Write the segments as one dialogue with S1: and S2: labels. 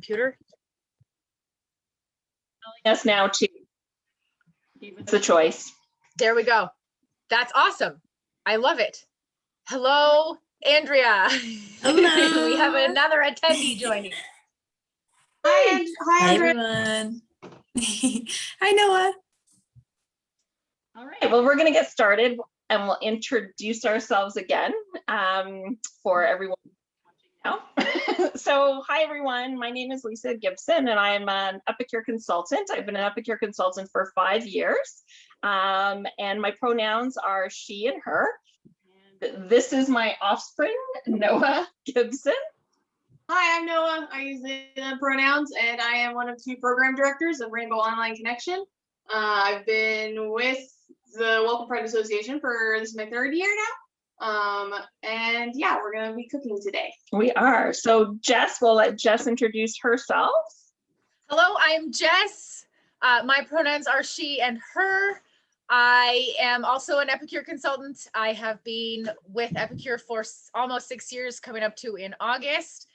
S1: computer?
S2: Telling us now too. Give us the choice.
S1: There we go. That's awesome. I love it. Hello, Andrea.
S3: Hello.
S1: We have another attendee joining.
S3: Hi, everyone. Hi, Noah.
S2: All right, well, we're going to get started and we'll introduce ourselves again for everyone watching now. So, hi, everyone. My name is Lisa Gibson and I'm an Epicure consultant. I've been an Epicure consultant for 5 years. And my pronouns are she and her. And this is my offspring, Noah Gibson.
S4: Hi, I'm Noah. I use the pronouns, and I am one of 2 program directors of Rainbow Online Connection. I've been with the Welcome Pride Association for this is my 3rd year now. And yeah, we're going to be cooking today.
S2: We are. So Jess, we'll let Jess introduce herself.
S1: Hello, I'm Jess. My pronouns are she and her. I am also an Epicure consultant. I have been with Epicure for almost 6 years, coming up to in August.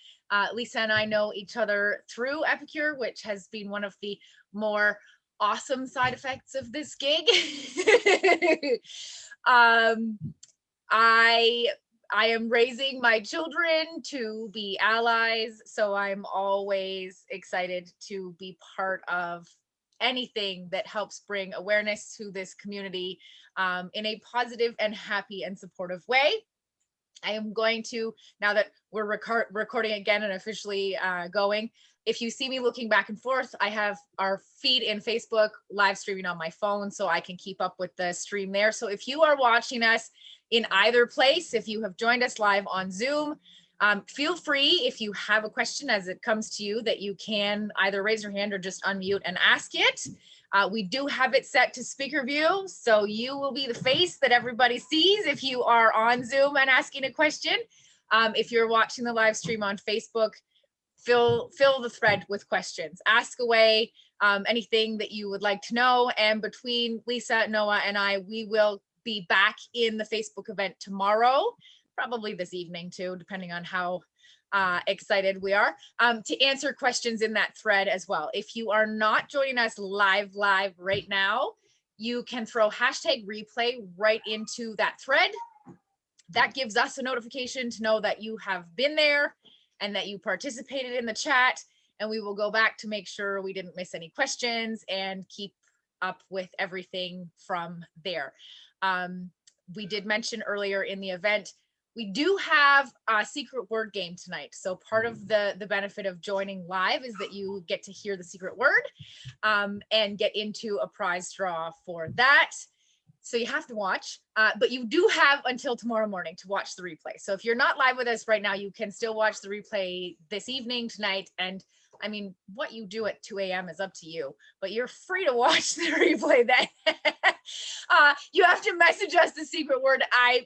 S1: Lisa and I know each other through Epicure, which has been one of the more awesome side effects of this gig. I am raising my children to be allies, so I'm always excited to be part of anything that helps bring awareness to this community in a positive and happy and supportive way. I am going to, now that we're recording again and officially going, if you see me looking back and forth, I have our feed in Facebook live streaming on my phone so I can keep up with the stream there. So if you are watching us in either place, if you have joined us live on Zoom, feel free, if you have a question as it comes to you, that you can either raise your hand or just unmute and ask it. We do have it set to speaker view, so you will be the face that everybody sees if you are on Zoom and asking a question. If you're watching the live stream on Facebook, fill the thread with questions. Ask away anything that you would like to know. And between Lisa, Noah, and I, we will be back in the Facebook event tomorrow, probably this evening too, depending on how excited we are to answer questions in that thread as well. If you are not joining us live right now, you can throw #replay right into that thread. That gives us a notification to know that you have been there and that you participated in the chat, and we will go back to make sure we didn't miss any questions and keep up with everything from there. We did mention earlier in the event, we do have a secret word game tonight. So part of the benefit of joining live is that you get to hear the secret word and get into a prize draw for that. So you have to watch, but you do have until tomorrow morning to watch the replay. So if you're not live with us right now, you can still watch the replay this evening, tonight. And I mean, what you do at 2 a.m. is up to you, but you're free to watch the replay then. You have to message us the secret word.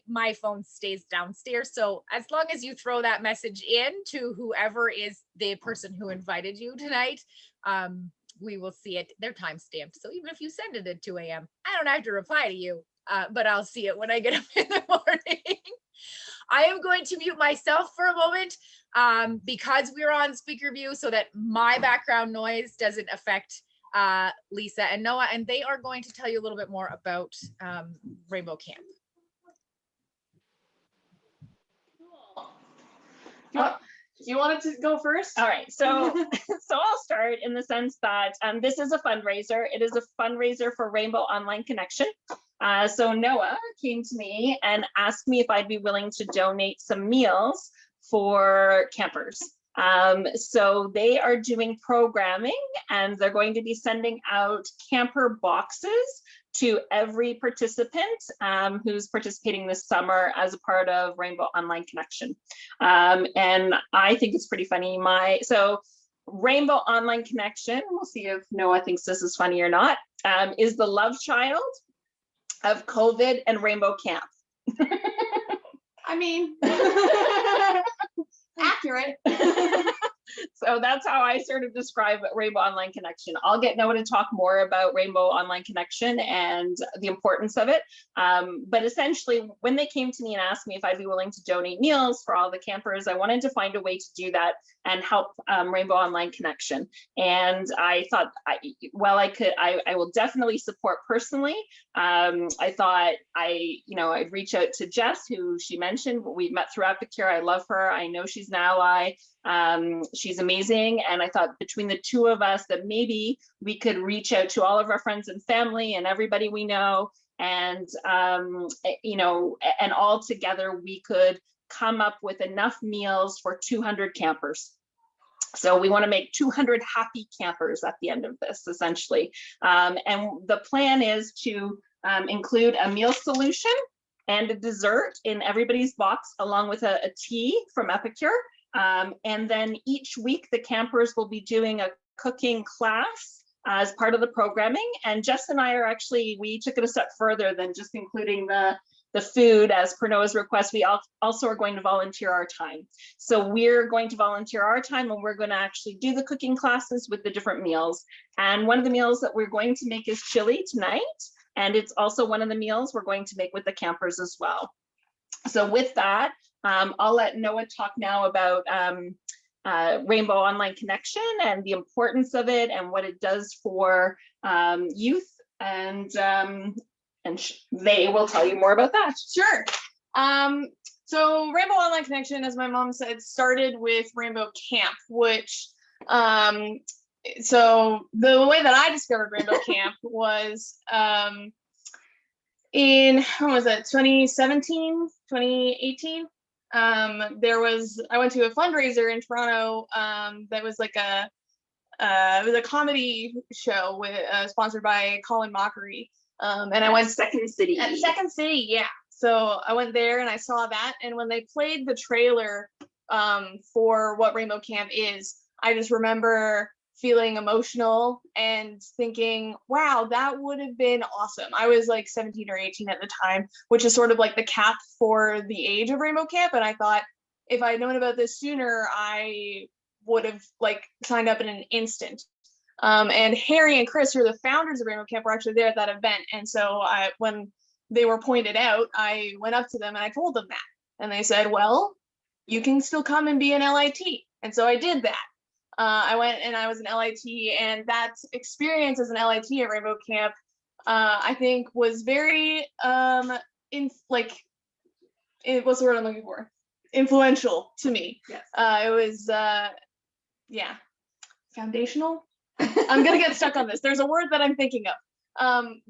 S1: My phone stays downstairs. So as long as you throw that message in to whoever is the person who invited you tonight, we will see it. They're time stamped. So even if you send it at 2 a.m., I don't have to reply to you, but I'll see it when I get up in the morning. I am going to mute myself for a moment because we're on speaker view so that my background noise doesn't affect Lisa and Noah, and they are going to tell you a little bit more about Rainbow Camp.
S4: Cool. You wanted to go first?
S2: All right, so I'll start in the sense that this is a fundraiser. It is a fundraiser for Rainbow Online Connection. So Noah came to me and asked me if I'd be willing to donate some meals for campers. So they are doing programming and they're going to be sending out camper boxes to every participant who's participating this summer as a part of Rainbow Online Connection. And I think it's pretty funny. So Rainbow Online Connection, we'll see if Noah thinks this is funny or not, is the love child of COVID and Rainbow Camp.
S4: I mean, accurate.
S2: So that's how I sort of describe Rainbow Online Connection. I'll get Noah to talk more about Rainbow Online Connection and the importance of it. But essentially, when they came to me and asked me if I'd be willing to donate meals for all the campers, I wanted to find a way to do that and help Rainbow Online Connection. And I thought, I will definitely support personally. I thought I'd reach out to Jess, who she mentioned. We met through Epicure. I love her. I know she's an ally. She's amazing. And I thought between the two of us that maybe we could reach out to all of our friends and family and everybody we know. And, and all together we could come up with enough meals for 200 campers. So we want to make 200 happy campers at the end of this, essentially. And the plan is to include a meal solution and a dessert in everybody's box, along with a tea from Epicure. And then each week, the campers will be doing a cooking class as part of the programming. And Jess and I we took it a step further than just including the food as per Noah's request. We also are going to volunteer our time. So we're going to volunteer our time and we're going to actually do the cooking classes with the different meals. And one of the meals that we're going to make is chili tonight. And it's also one of the meals we're going to make with the campers as well. So with that, I'll let Noah talk now about Rainbow Online Connection and the importance of it and what it does for youth, and they will tell you more about that.
S4: Sure. So Rainbow Online Connection, as my mom said, started with Rainbow Camp, which so the way that I discovered Rainbow Camp was in, when was that, 2017, 2018? I went to a fundraiser in Toronto that was like it was a comedy show with sponsored by Colin Mockery. And I went
S2: Second City.
S4: At Second City, yeah. So I went there and I saw that. And when they played the trailer for what Rainbow Camp is, I just remember feeling emotional and thinking, wow, that would have been awesome. I was like 17 or 18 at the time, which is sort of like the cap for the age of Rainbow Camp. And I thought if I had known about this sooner, I would have like signed up in an instant. And Harry and Chris, who are the founders of Rainbow Camp, were actually there at that event. And so when they were pointed out, I went up to them and I told them that. And they said, well, you can still come and be an LIT. And so I did that. I went and I was an LIT, and that experience as an LIT at Rainbow Camp, I think was very, what's the word I'm looking for? Influential to me. Yes. It was, foundational. I'm gonna get stuck on this. There's a word that I'm thinking of.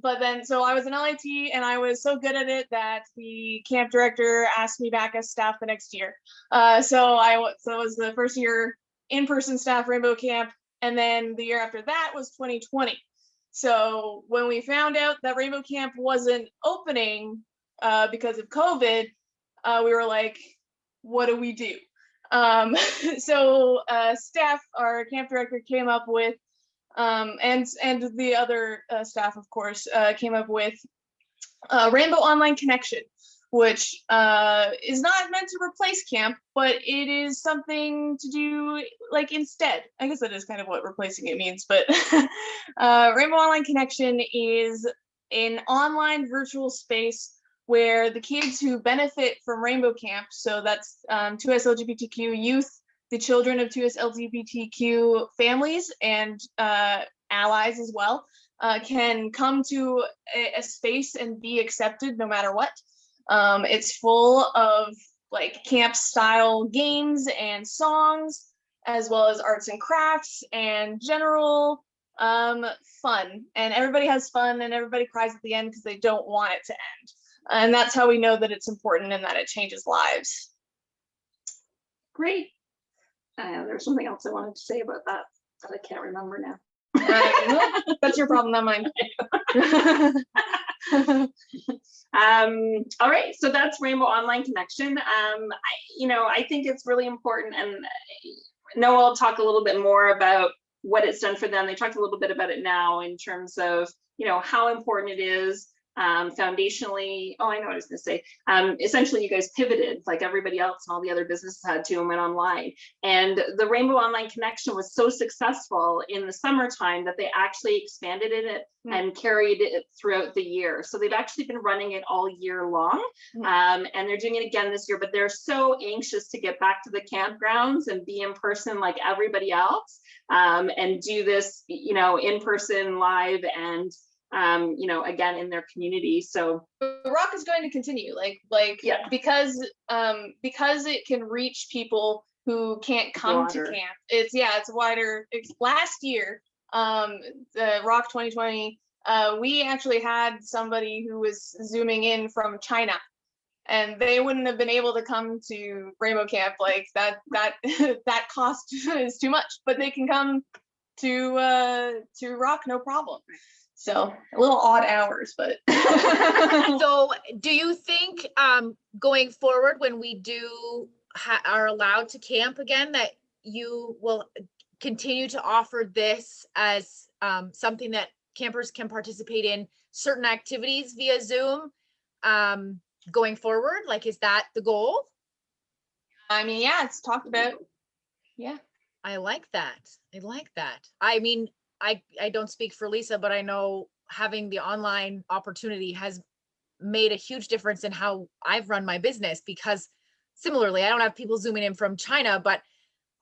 S4: But then, so I was an LIT and I was so good at it that the camp director asked me back as staff the next year. So it was the first year in-person staff Rainbow Camp, and then the year after that was 2020. So when we found out that Rainbow Camp wasn't opening because of COVID, we were like, what do we do? So staff, our camp director came up with, and the other staff, of course, came up with Rainbow Online Connection, which is not meant to replace camp, but it is something to do like instead. I guess that is kind of what replacing it means, but Rainbow Online Connection is an online virtual space where the kids who benefit from Rainbow Camp, so that's 2S LGBTQ youth, the children of 2S LGBTQ families and allies as well, can come to a space and be accepted no matter what. It's full of like camp style games and songs, as well as arts and crafts and general fun. And everybody has fun and everybody cries at the end because they don't want it to end. And that's how we know that it's important and that it changes lives.
S2: Great. There's something else I wanted to say about that I can't remember now.
S4: That's your problem, not mine.
S2: All right, so that's Rainbow Online Connection. I think it's really important, and Noah will talk a little bit more about what it's done for them. They talked a little bit about it now in terms of, how important it is Foundationally, oh, I know what I was going to say. Essentially, you guys pivoted like everybody else and all the other businesses had to and went online. And the Rainbow Online Connection was so successful in the summertime that they actually expanded it and carried it throughout the year. So they've actually been running it all year long. And they're doing it again this year, but they're so anxious to get back to the campgrounds and be in person like everybody else, and do this, you know, in person, live, and you know, again, in their community. So
S4: the Rock is going to continue,
S2: Yeah.
S4: because it can reach people who can't come to
S2: Broader.
S4: camp. It's wider. Last year, the Rock 2020, we actually had somebody who was zooming in from China, and they wouldn't have been able to come to Rainbow Camp. Like that that cost is too much, but they can come to Rock, no problem. So a little odd hours, but
S1: So do you think going forward, when we do are allowed to camp again, that you will continue to offer this as something that campers can participate in certain activities via Zoom going forward? Like, is that the goal?
S4: I mean, yeah, it's talked about. Yeah.
S1: I like that. I like that. I mean, I don't speak for Lisa, but I know having the online opportunity has made a huge difference in how I've run my business, because similarly, I don't have people zooming in from China, but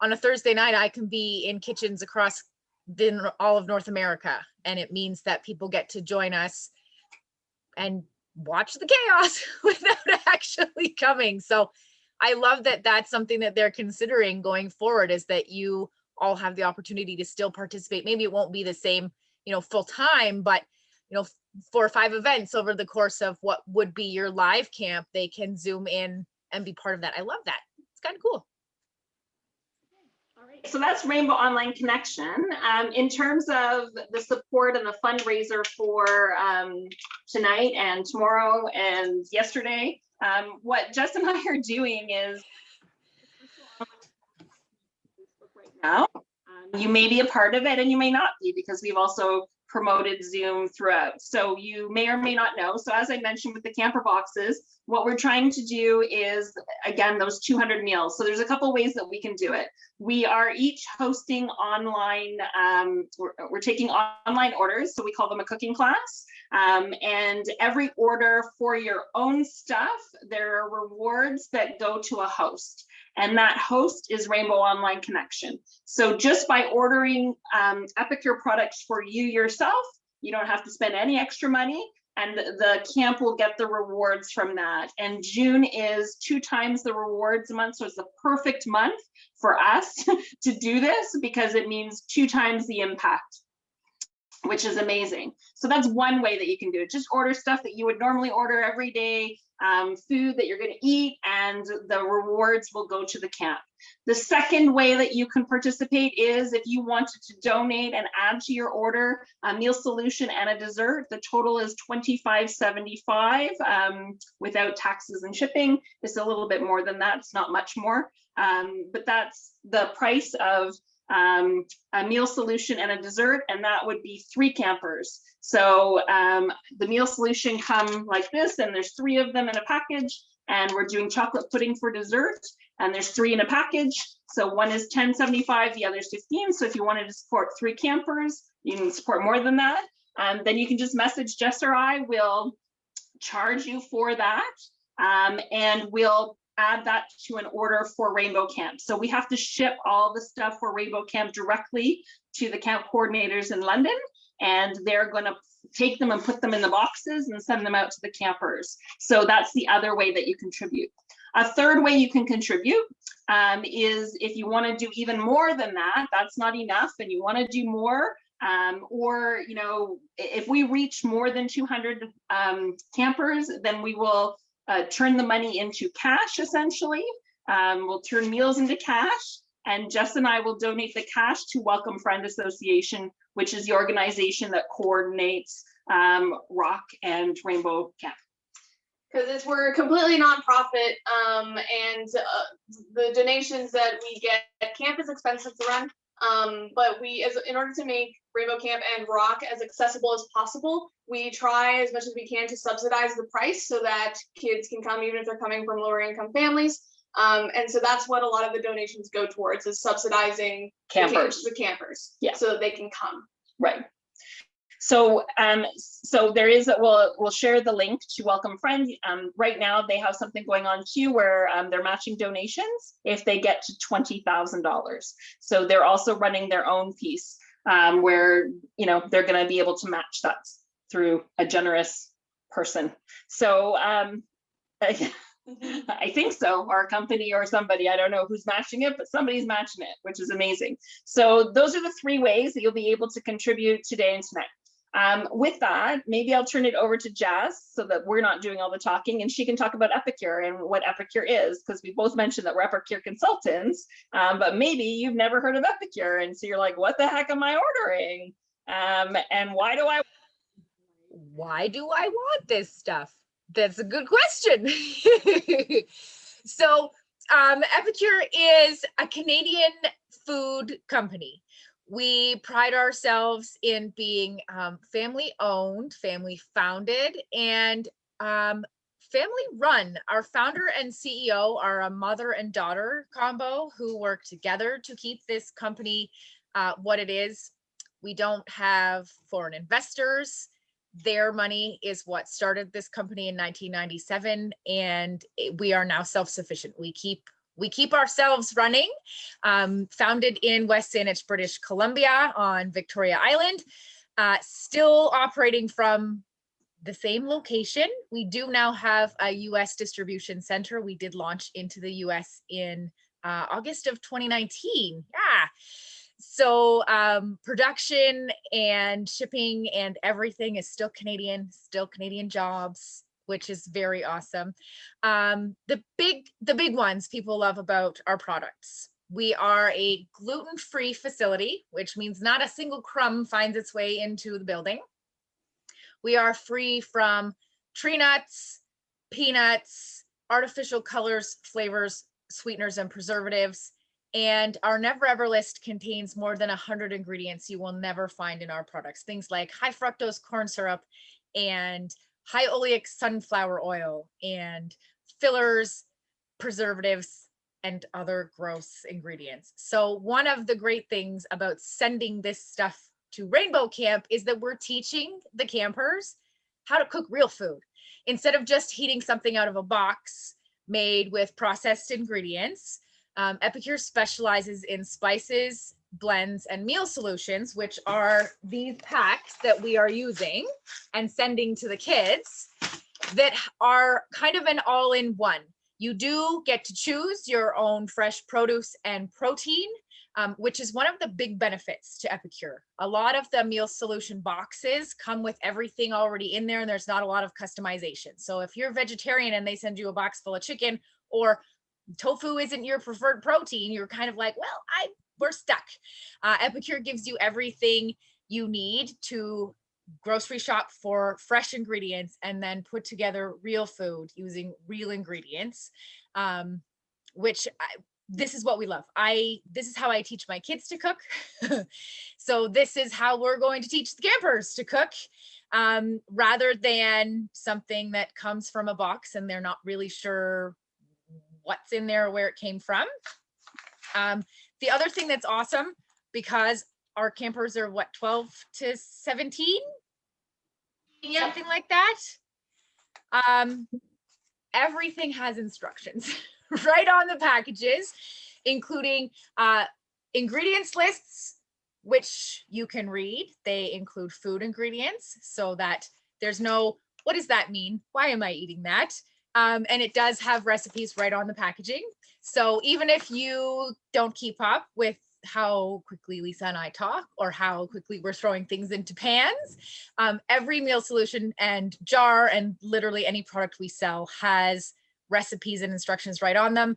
S1: on a Thursday night, I can be in kitchens across all of North America. And it means that people get to join us and watch the chaos without actually coming. So I love that that's something that they're considering going forward, is that you all have the opportunity to still participate. Maybe it won't be the same, you know, full time, but, you know, 4 or 5 events over the course of what would be your live camp, they can zoom in and be part of that. I love that. It's kind of cool.
S2: all right, so that's Rainbow Online Connection. In terms of the support and the fundraiser for tonight and tomorrow and yesterday, what Jess and I are doing is right now. You may be a part of it and you may not be, because we've also promoted Zoom throughout. So you may or may not know. So as I mentioned with the camper boxes, what we're trying to do is, again, those 200 meals. So there's a couple ways that we can do it. We are each hosting online, we're taking online orders. So we call them a cooking class. And every order for your own stuff, there are rewards that go to a host. And that host is Rainbow Online Connection. So just by ordering Epicure products for you yourself, you don't have to spend any extra money, and the camp will get the rewards from that. And June is 2 times the rewards month. So it's the perfect month for us to do this, because it means 2 times the impact, which is amazing. So that's one way that you can do it. Just order stuff that you would normally order every day, food that you're going to eat, and the rewards will go to the camp. The second way that you can participate is if you wanted to donate and add to your order a meal solution and a dessert. The total is $25.75 without taxes and shipping. It's a little bit more than that. It's not much more, but that's the price of a meal solution and a dessert, and that would be 3 campers. So the meal solution come like this, and there's 3 of them in a package, and we're doing chocolate pudding for dessert, and there's 3 in a package. So one is $10.75, the other's $15. So if you wanted to support 3 campers, you can support more than that. Then you can just message Jess or I. Will charge you for that, and we'll add that to an order for Rainbow Camp. So we have to ship all the stuff for Rainbow Camp directly to the camp coordinators in London, and they're going to take them and put them in the boxes and send them out to the campers. So that's the other way that you contribute. A third way you can contribute is if you want to do even more than that, that's not enough, and you want to do more, or, you know, if we reach more than 200 campers, then we will turn the money into cash, essentially. We'll turn meals into cash, and Jess and I will donate the cash to Welcome Friend Association, which is the organization that coordinates Rock and Rainbow Camp.
S4: Because we're completely nonprofit, and the donations that we get, camp is expensive to run. But in order to make Rainbow Camp and Rock as accessible as possible, we try as much as we can to subsidize the price so that kids can come even if they're coming from lower income families. And so that's what a lot of the donations go towards, is subsidizing the campers,
S2: yeah,
S4: so that they can come.
S2: Right. So so there is, we'll share the link to Welcome Friend. Right now they have something going on too, where they're matching donations if they get to $20,000. So they're also running their own piece where, you know, they're going to be able to match that through a generous person. So I think so, or a company or somebody, I don't know who's matching it, but somebody's matching it, which is amazing. So those are the 3 ways that you'll be able to contribute today and tonight. With that, maybe I'll turn it over to Jess so that we're not doing all the talking, and she can talk about Epicure and what Epicure is, because we both mentioned that we're Epicure consultants, but maybe you've never heard of Epicure, and so you're like, what the heck am I ordering? And why do I
S1: want this stuff? That's a good question. So Epicure is a Canadian food company. We pride ourselves in being family owned, family founded, and family run. Our founder and CEO are a mother and daughter combo who work together to keep this company what it is. We don't have foreign investors. Their money is what started this company in 1997, and we are now self-sufficient. We keep ourselves running. Founded in West Saanich, British Columbia on Victoria Island, still operating from the same location. We do now have a US distribution center. We did launch into the US in August of 2019. Yeah. So production and shipping and everything is still Canadian jobs, which is very awesome. The big ones people love about our products. We are a gluten-free facility, which means not a single crumb finds its way into the building. We are free from tree nuts, peanuts, artificial colors, flavors, sweeteners, and preservatives. And our never ever list contains more than 100 ingredients you will never find in our products. Things like high fructose corn syrup and high oleic sunflower oil and fillers, preservatives, and other gross ingredients. So one of the great things about sending this stuff to Rainbow Camp is that we're teaching the campers how to cook real food. Instead of just heating something out of a box made with processed ingredients, Epicure specializes in spices, blends, and meal solutions, which are these packs that we are using and sending to the kids that are kind of an all-in-one. You do get to choose your own fresh produce and protein, which is one of the big benefits to Epicure. A lot of the meal solution boxes come with everything already in there, and there's not a lot of customization. So if you're vegetarian and they send you a box full of chicken, or tofu isn't your preferred protein, you're kind of like, well, we're stuck. Epicure gives you everything you need to grocery shop for fresh ingredients and then put together real food using real ingredients, this is what we love. This is how I teach my kids to cook. So this is how we're going to teach the campers to cook, rather than something that comes from a box and they're not really sure what's in there or where it came from. The other thing that's awesome, because our campers are what, 12 to 17? Yeah. Something like that. Everything has instructions right on the packages, including ingredients lists, which you can read. They include food ingredients so that there's no, what does that mean? Why am I eating that? And it does have recipes right on the packaging. So even if you don't keep up with how quickly Lisa and I talk, or how quickly we're throwing things into pans, every meal solution and jar and literally any product we sell has recipes and instructions right on them.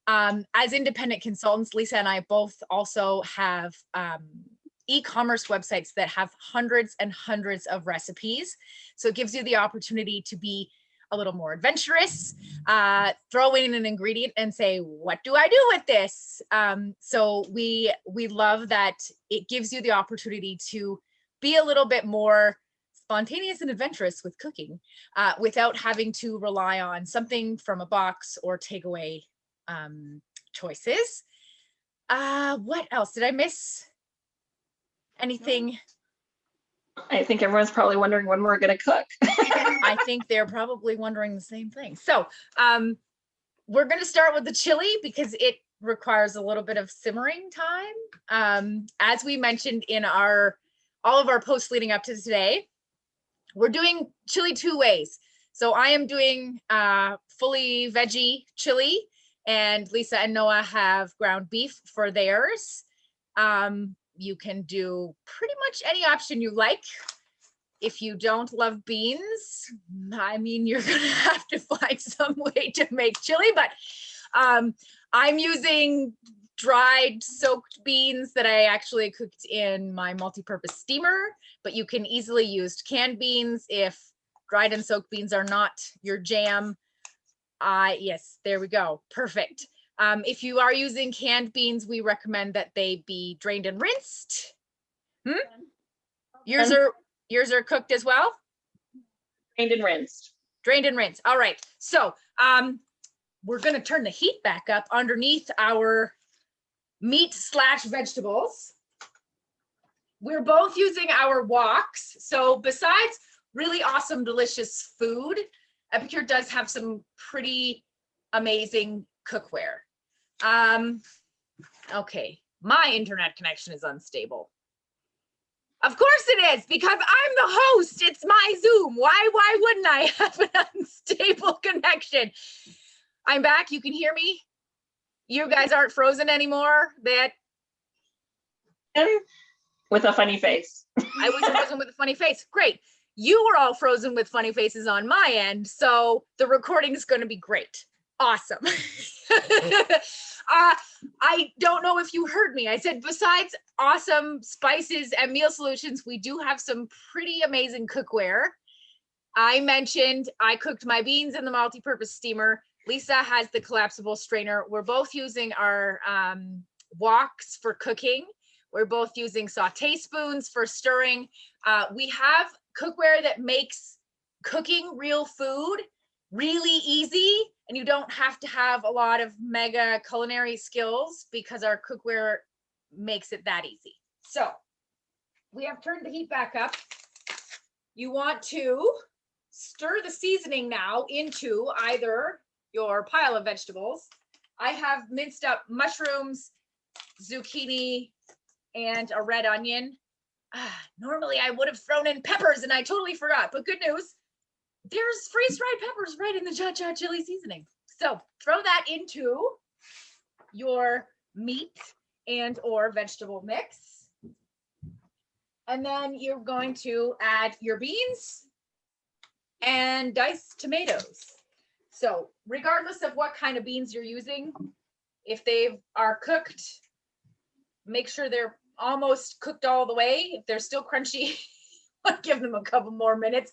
S1: As independent consultants, Lisa and I both also have e-commerce websites that have hundreds and hundreds of recipes. So it gives you the opportunity to be a little more adventurous, throw in an ingredient and say, what do I do with this? So we love that it gives you the opportunity to be a little bit more spontaneous and adventurous with cooking without having to rely on something from a box or takeaway choices. What else? Did I miss anything?
S2: I think everyone's probably wondering when we're going to cook.
S1: I think they're probably wondering the same thing. So we're going to start with the chili because it requires a little bit of simmering time. As we mentioned in all of our posts leading up to today, we're doing chili 2 ways. So I am doing fully veggie chili, and Lisa and Noah have ground beef for theirs. You can do pretty much any option you like. If you don't love beans, I mean, you're gonna have to find some way to make chili, but I'm using dried soaked beans that I actually cooked in my multi-purpose steamer, but you can easily use canned beans if dried and soaked beans are not your jam. Yes, there we go, perfect. If you are using canned beans, we recommend that they be drained and rinsed. Yours are cooked as well?
S2: Drained and rinsed.
S1: Drained and rinsed. All right. So we're going to turn the heat back up underneath our meat / vegetables. We're both using our woks. So besides really awesome, delicious food, Epicure does have some pretty amazing cookware. Okay, my internet connection is unstable. Of course it is, because I'm the host. It's my Zoom. Why wouldn't I have an unstable connection? I'm back. You can hear me. You guys aren't frozen anymore.
S2: With a funny face.
S1: I was frozen with a funny face. Great. You were all frozen with funny faces on my end, so the recording is going to be great. Awesome. I don't know if you heard me. I said, besides awesome spices and meal solutions, we do have some pretty amazing cookware. I mentioned I cooked my beans in the multi-purpose steamer. Lisa has the collapsible strainer. We're both using our woks for cooking. We're both using saute spoons for stirring. We have cookware that makes cooking real food really easy, and you don't have to have a lot of mega culinary skills because our cookware makes it that easy. So we have turned the heat back up. You want to stir the seasoning now into either your pile of vegetables. I have minced up mushrooms, zucchini, and a red onion. Normally I would have thrown in peppers and I totally forgot, but good news, there's freeze-dried peppers right in the cha-cha chili seasoning. So throw that into your meat and or vegetable mix. And then you're going to add your beans and diced tomatoes. So regardless of what kind of beans you're using, if they are cooked, make sure they're almost cooked all the way. If they're still crunchy, give them a couple more minutes,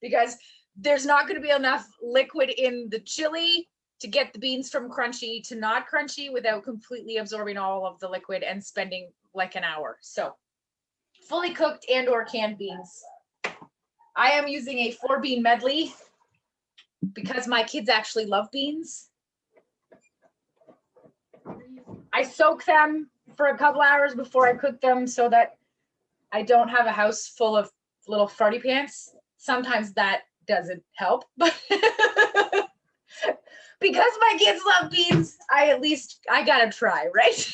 S1: because there's not going to be enough liquid in the chili to get the beans from crunchy to not crunchy without completely absorbing all of the liquid and spending like an hour. So fully cooked and or canned beans. I am using a 4-bean medley because my kids actually love beans. I soak them for a couple hours before I cook them so that I don't have a house full of little farty pants. Sometimes that doesn't help, but because my kids love beans, I gotta try, right?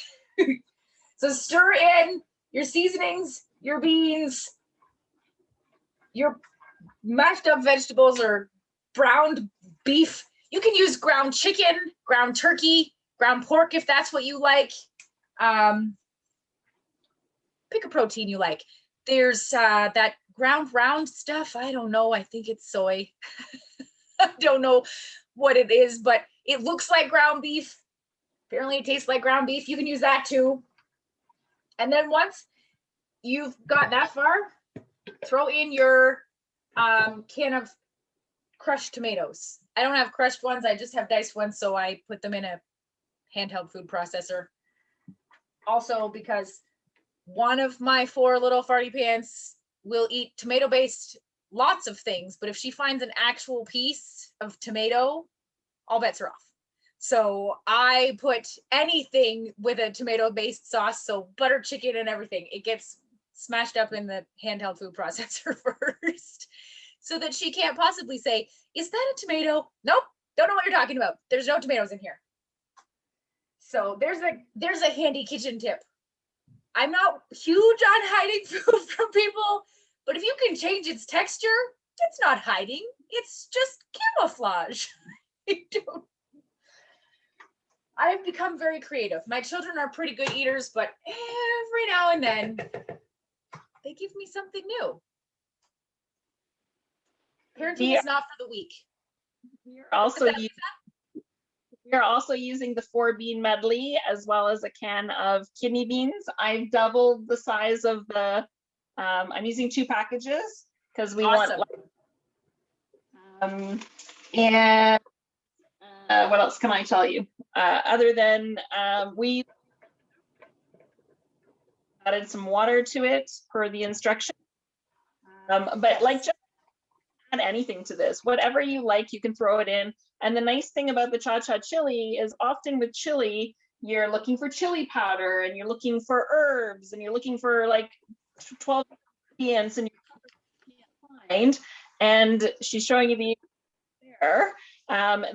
S1: So stir in your seasonings, your beans, your mashed up vegetables or browned beef. You can use ground chicken, ground turkey, ground pork if that's what you like. Pick a protein you like. There's that ground round stuff. I don't know. I think it's soy. I don't know what it is, but it looks like ground beef. Apparently it tastes like ground beef. You can use that too. And then once you've got that far, throw in your can of crushed tomatoes. I don't have crushed ones. I just have diced ones. So I put them in a handheld food processor. Also because one of my 4 little farty pants will eat tomato-based lots of things, but if she finds an actual piece of tomato, all bets are off. So I put anything with a tomato-based sauce, so butter chicken and everything, it gets smashed up in the handheld food processor first, so that she can't possibly say, is that a tomato? Nope, don't know what you're talking about. There's no tomatoes in here. So there's a handy kitchen tip. I'm not huge on hiding food from people, but if you can change its texture, it's not hiding. It's just camouflage. I've become very creative. My children are pretty good eaters, but every now and then they give me something new. Parenting is not for the weak.
S2: We're also using the 4-bean medley as well as a can of kidney beans. I've doubled the size of the, I'm using 2 packages because we
S1: Awesome.
S2: want, and what else can I tell you? Other than we added some water to it per the instruction. But like, just add anything to this, whatever you like, you can throw it in. And the nice thing about the cha-cha chili is often with chili, you're looking for chili powder and you're looking for herbs and you're looking for like 12 ingredients and you can't find. And she's showing you the there.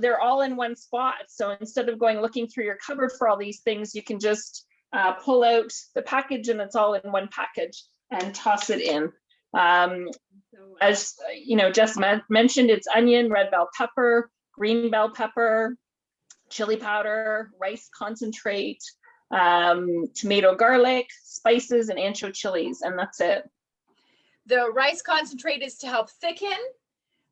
S2: They're all in one spot. So instead of going looking through your cupboard for all these things, you can just pull out the package and it's all in one package and toss it in. So as you know, Jess mentioned, it's onion, red bell pepper, green bell pepper, chili powder, rice concentrate, tomato garlic, spices, and ancho chilies, and that's it.
S1: The rice concentrate is to help thicken.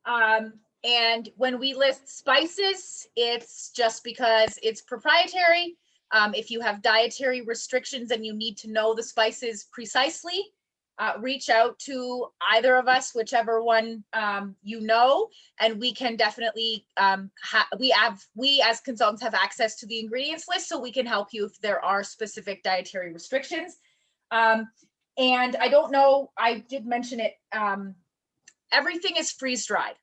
S1: And when we list spices, it's just because it's proprietary. If you have dietary restrictions and you need to know the spices precisely, reach out to either of us, whichever one you know, and we can definitely, we as consultants have access to the ingredients list, so we can help you if there are specific dietary restrictions. And I don't know, I did mention it, everything is freeze dried,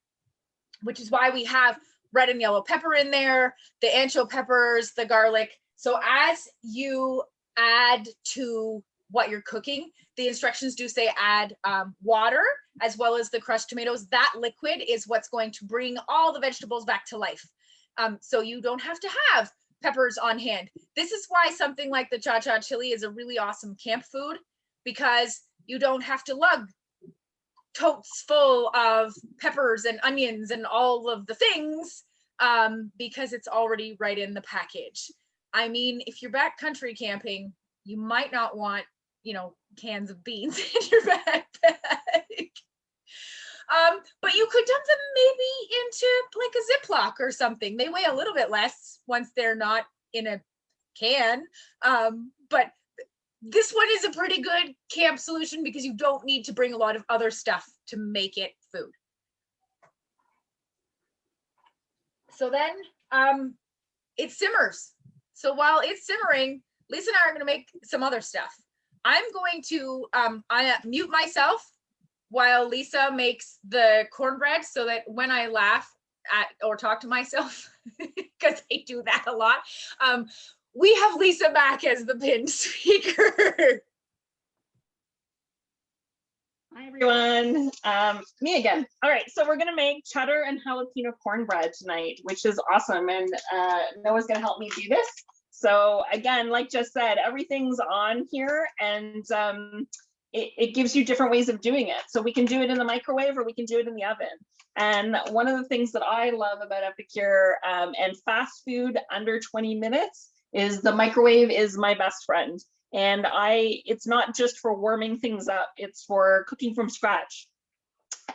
S1: which is why we have red and yellow pepper in there, the ancho peppers, the garlic. So as you add to what you're cooking, the instructions do say add water as well as the crushed tomatoes. That liquid is what's going to bring all the vegetables back to life. So you don't have to have peppers on hand. This is why something like the cha-cha chili is a really awesome camp food, because you don't have to lug totes full of peppers and onions and all of the things, because it's already right in the package. I mean, if you're backcountry camping, you might not want, you know, cans of beans in your backpack. But you could dump them maybe into like a Ziploc or something. They weigh a little bit less once they're not in a can. But this one is a pretty good camp solution because you don't need to bring a lot of other stuff to make it food. So then it simmers. So while it's simmering, Lisa and I are going to make some other stuff. I'm going to mute myself while Lisa makes the cornbread, so that when I laugh at or talk to myself, because I do that a lot, we have Lisa back as the pinned speaker.
S2: Hi everyone, me again. All right, so we're gonna make cheddar and jalapeno cornbread tonight, which is awesome, and Noah's gonna help me do this. So again, like Jess said, everything's on here, and it gives you different ways of doing it. So we can do it in the microwave or we can do it in the oven. And one of the things that I love about Epicure and fast food under 20 minutes is the microwave is my best friend. And it's not just for warming things up, it's for cooking from scratch.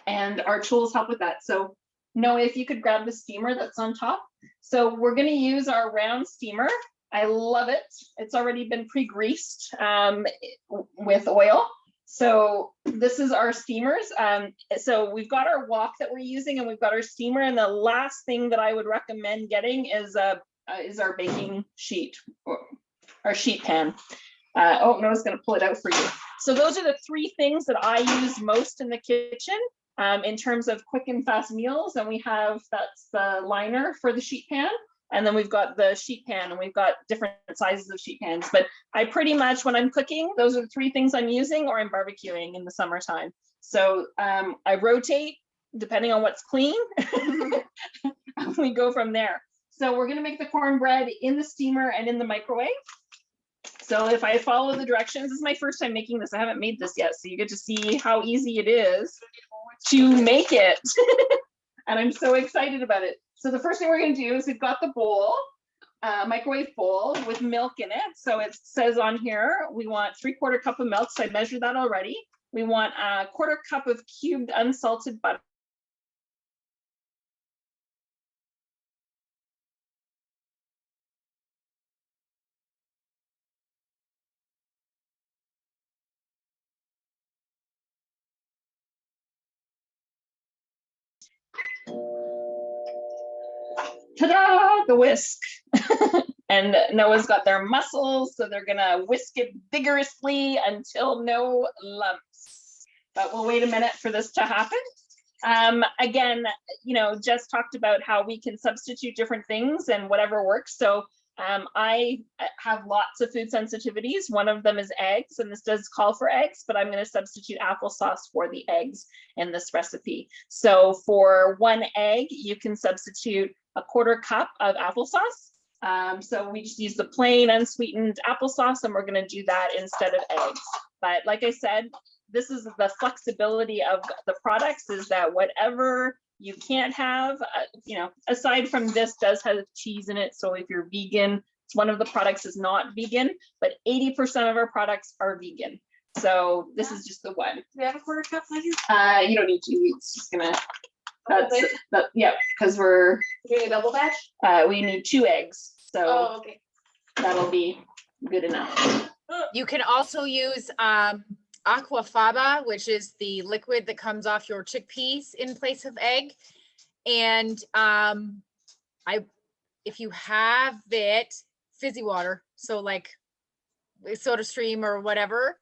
S2: And our tools help with that. So Noah, if you could grab the steamer that's on top. So we're gonna use our round steamer. I love it. It's already been pre-greased with oil. So this is our steamers. So we've got our wok that we're using and we've got our steamer. And the last thing that I would recommend getting is our baking sheet, or our sheet pan. Oh, Noah's gonna pull it out for you. So those are the three things that I use most in the kitchen in terms of quick and fast meals. And we have, that's the liner for the sheet pan. And then we've got the sheet pan, and we've got different sizes of sheet pans. But I pretty much, when I'm cooking, those are the three things I'm using, or I'm barbecuing in the summertime. So I rotate depending on what's clean. We go from there. So we're gonna make the cornbread in the steamer and in the microwave. So if I follow the directions, this is my first time making this. I haven't made this yet, so you get to see how easy it is to make it. And I'm so excited about it. So the first thing we're gonna do is we've got the bowl, microwave bowl with milk in it. So it says on here, we want 3/4 cup of milk. So I measured that already. We want a 1/4 cup of cubed unsalted butter. Ta-da, the whisk. And Noah's got their muscles, so they're gonna whisk it vigorously until no lumps. But we'll wait a minute for this to happen. Again, you know, Jess talked about how we can substitute different things and whatever works. So I have lots of food sensitivities. One of them is eggs, and this does call for eggs, but I'm going to substitute applesauce for the eggs in this recipe. So for 1 egg, you can substitute a 1/4 cup of applesauce. So we just use the plain unsweetened applesauce, and we're going to do that instead of eggs. But like I said, this is the flexibility of the products, is that whatever you can't have, you know, aside from this does have cheese in it. So if you're vegan, it's one of the products is not vegan, but 80% of our products are vegan. So this is just the one.
S4: Do we have a 1/4 cup, Maggie?
S2: You don't need to, it's just gonna, yeah, because we're
S4: Doing a double batch?
S2: we need 2 eggs. So
S4: Oh, okay.
S2: that'll be good enough.
S1: You can also use aquafaba, which is the liquid that comes off your chickpeas, in place of egg. And if you have it, fizzy water, so like Soda Stream or whatever,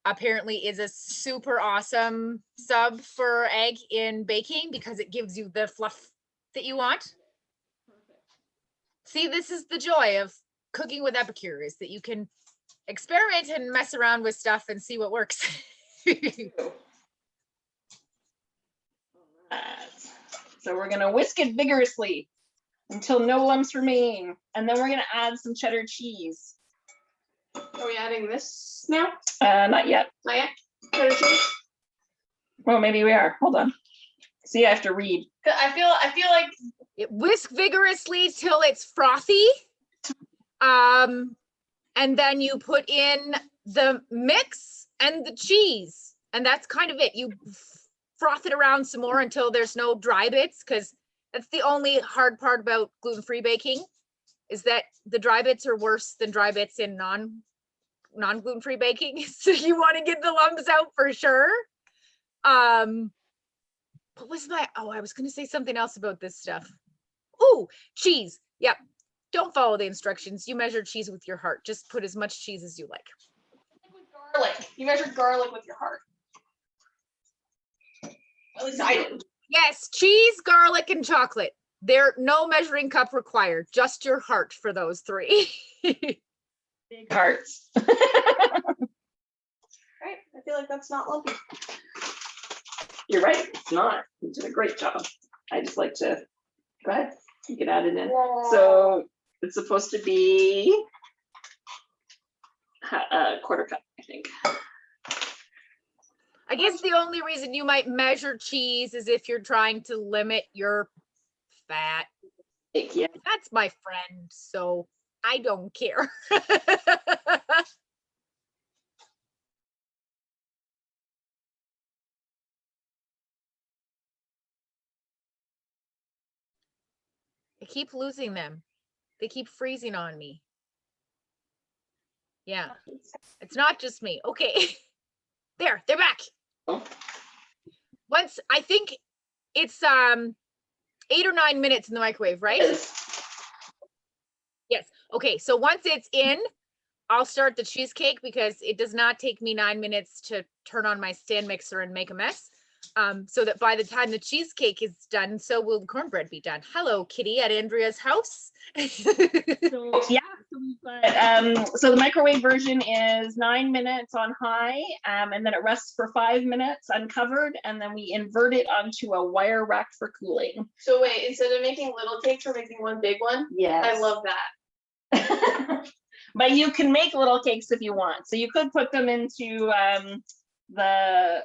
S1: apparently is a super awesome sub for egg in baking, because it gives you the fluff that you want. See, this is the joy of cooking with Epicure, is that you can experiment and mess around with stuff and see what works.
S2: So we're gonna whisk it vigorously until no lumps remain. And then we're gonna add some cheddar cheese.
S4: Are we adding this now?
S2: Not yet.
S4: Not yet? Cheddar cheese?
S2: Well, maybe we are. Hold on. See, I have to read.
S4: I feel like
S1: Whisk vigorously till it's frothy. And then you put in the mix and the cheese, and that's kind of it. You froth it around some more until there's no dry bits, because that's the only hard part about gluten-free baking, is that the dry bits are worse than dry bits in non-gluten-free baking. So you want to get the lumps out for sure. What was I was going to say something else about this stuff. Oh, cheese. Yep. Don't follow the instructions. You measure cheese with your heart. Just put as much cheese as you like.
S4: with garlic. You measure garlic with your heart. At least I did.
S1: Yes, cheese, garlic, and chocolate. There, no measuring cup required. Just your heart for those 3.
S2: Big hearts.
S4: Right? I feel like that's not lumpy.
S2: You're right. It's not. You did a great job. I just like to, go ahead. You can add it in. So it's supposed to be a 1/4 cup, I think.
S1: I guess the only reason you might measure cheese is if you're trying to limit your fat.
S2: Yeah.
S1: That's my friend, so I don't care. I keep losing them. They keep freezing on me. Yeah, it's not just me. Okay. There, they're back. Once, I think it's 8 or 9 minutes in the microwave, right? Yes. Okay, so once it's in, I'll start the cheesecake because it does not take me 9 minutes to turn on my stand mixer and make a mess. So that by the time the cheesecake is done, so will the cornbread be done. Hello, Kitty at Andrea's house.
S2: So yeah, so we've got so the microwave version is 9 minutes on high, and then it rests for 5 minutes uncovered, and then we invert it onto a wire rack for cooling.
S4: So wait, instead of making little cakes, we're making one big one?
S2: Yes.
S4: I love that.
S2: But you can make little cakes if you want. So you could put them into the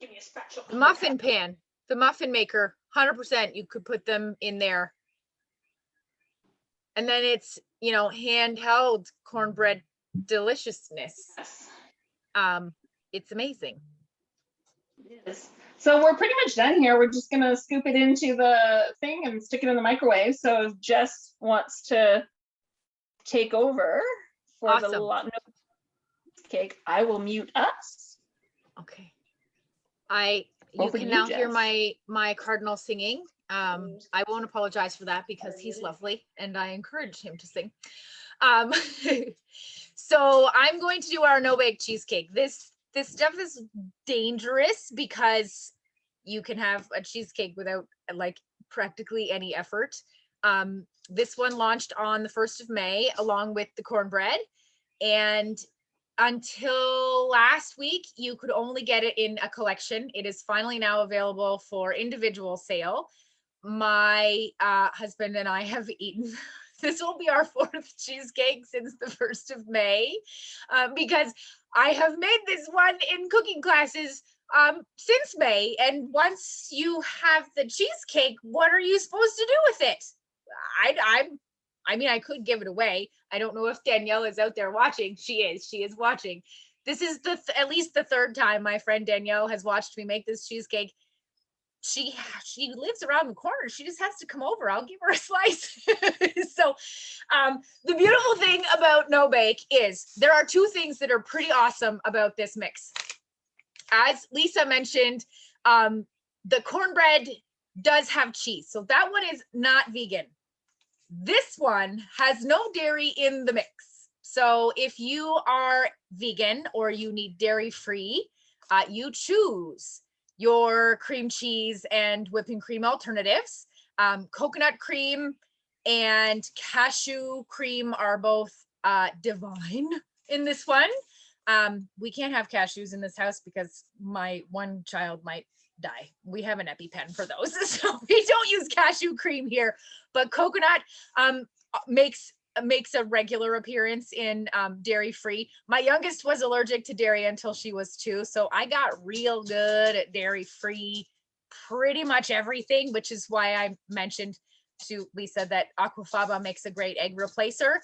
S2: give me a spatula.
S1: Muffin pan, the muffin maker, 100%. You could put them in there. And then it's, you know, handheld cornbread deliciousness.
S2: Yes.
S1: It's amazing.
S2: It is. So we're pretty much done here. We're just gonna scoop it into the thing and stick it in the microwave. So if Jess wants to take over for
S1: Awesome.
S2: the cake, I will mute us.
S1: Okay. You
S2: Over
S1: can
S2: you,
S1: now hear
S2: Jess.
S1: my cardinal singing. I won't apologize for that because he's lovely and I encourage him to sing. So I'm going to do our no-bake cheesecake. This stuff is dangerous because you can have a cheesecake without like practically any effort. This one launched on the 1st of May along with the cornbread, and until last week, you could only get it in a collection. It is finally now available for individual sale. My husband and I have eaten, this will be our 4th cheesecake since the 1st of May, because I have made this one in cooking classes since May. And once you have the cheesecake, what are you supposed to do with it? I mean, I could give it away. I don't know if Danielle is out there watching. She is watching. This is at least the 3rd time my friend Danielle has watched me make this cheesecake. She lives around the corner. She just has to come over. I'll give her a slice. So the beautiful thing about no bake is there are 2 things that are pretty awesome about this mix. As Lisa mentioned, the cornbread does have cheese. So that one is not vegan. This one has no dairy in the mix. So if you are vegan or you need dairy-free, you choose your cream cheese and whipping cream alternatives. Coconut cream and cashew cream are both divine in this one. We can't have cashews in this house because my one child might die. We have an EpiPen for those, so we don't use cashew cream here, but coconut makes a regular appearance in dairy-free. My youngest was allergic to dairy until she was 2, so I got real good at dairy-free pretty much everything, which is why I mentioned to Lisa that aquafaba makes a great egg replacer.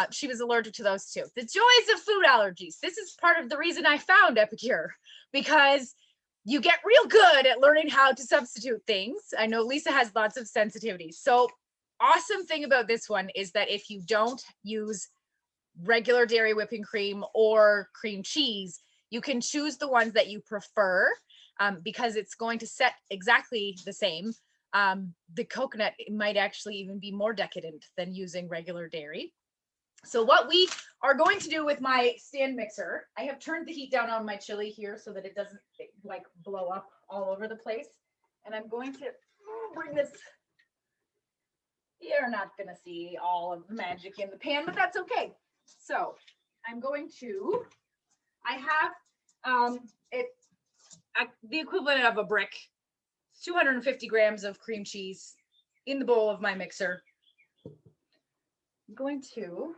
S1: She was allergic to those too. The joys of food allergies. This is part of the reason I found Epicure, because you get real good at learning how to substitute things. I know Lisa has lots of sensitivities. So awesome thing about this one is that if you don't use regular dairy whipping cream or cream cheese, you can choose the ones that you prefer because it's going to set exactly the same. The coconut might actually even be more decadent than using regular dairy. So what we are going to do with my stand mixer, I have turned the heat down on my chili here so that it doesn't like blow up all over the place. And I'm going to bring this. You're not gonna see all of the magic in the pan, but that's okay. So I'm going to, I have the equivalent of a brick, 250 grams of cream cheese in the bowl of my mixer. I'm going to,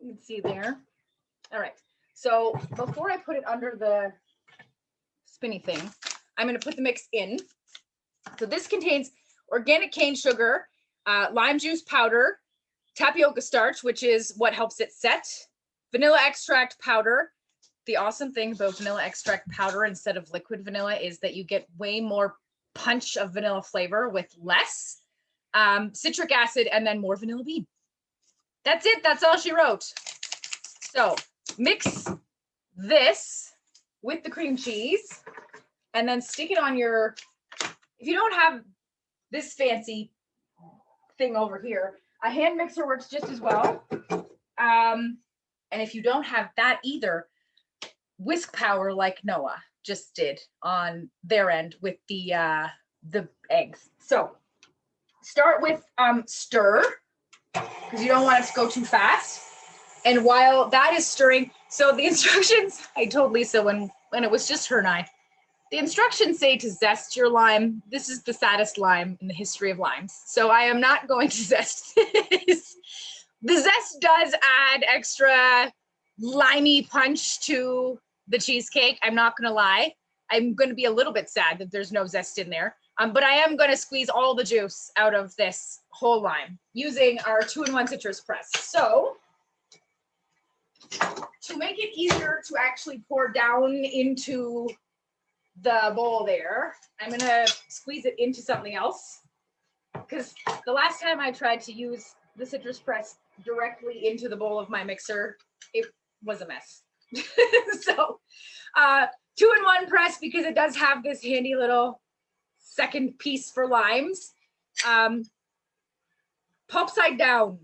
S1: you can see there. All right, so before I put it under the spinny thing, I'm gonna put the mix in. So this contains organic cane sugar, lime juice powder, tapioca starch, which is what helps it set, vanilla extract powder. The awesome thing about vanilla extract powder instead of liquid vanilla is that you get way more punch of vanilla flavor with less, citric acid, and then more vanilla bean. That's it. That's all she wrote. So mix this with the cream cheese and then stick it on your, if you don't have this fancy thing over here, a hand mixer works just as well. And if you don't have that either, whisk power like Noah just did on their end with the eggs. So start with stir, because you don't want it to go too fast. And while that is stirring, so the instructions, I told Lisa when it was just her and I, the instructions say to zest your lime. This is the saddest lime in the history of limes. So I am not going to zest this. The zest does add extra limey punch to the cheesecake. I'm not going to lie. I'm going to be a little bit sad that there's no zest in there. But I am going to squeeze all the juice out of this whole lime using our 2-in-1 citrus press. So to make it easier to actually pour down into the bowl there, I'm going to squeeze it into something else, because the last time I tried to use the citrus press directly into the bowl of my mixer, it was a mess. So 2-in-1 press, because it does have this handy little second piece for limes. Pulp side down.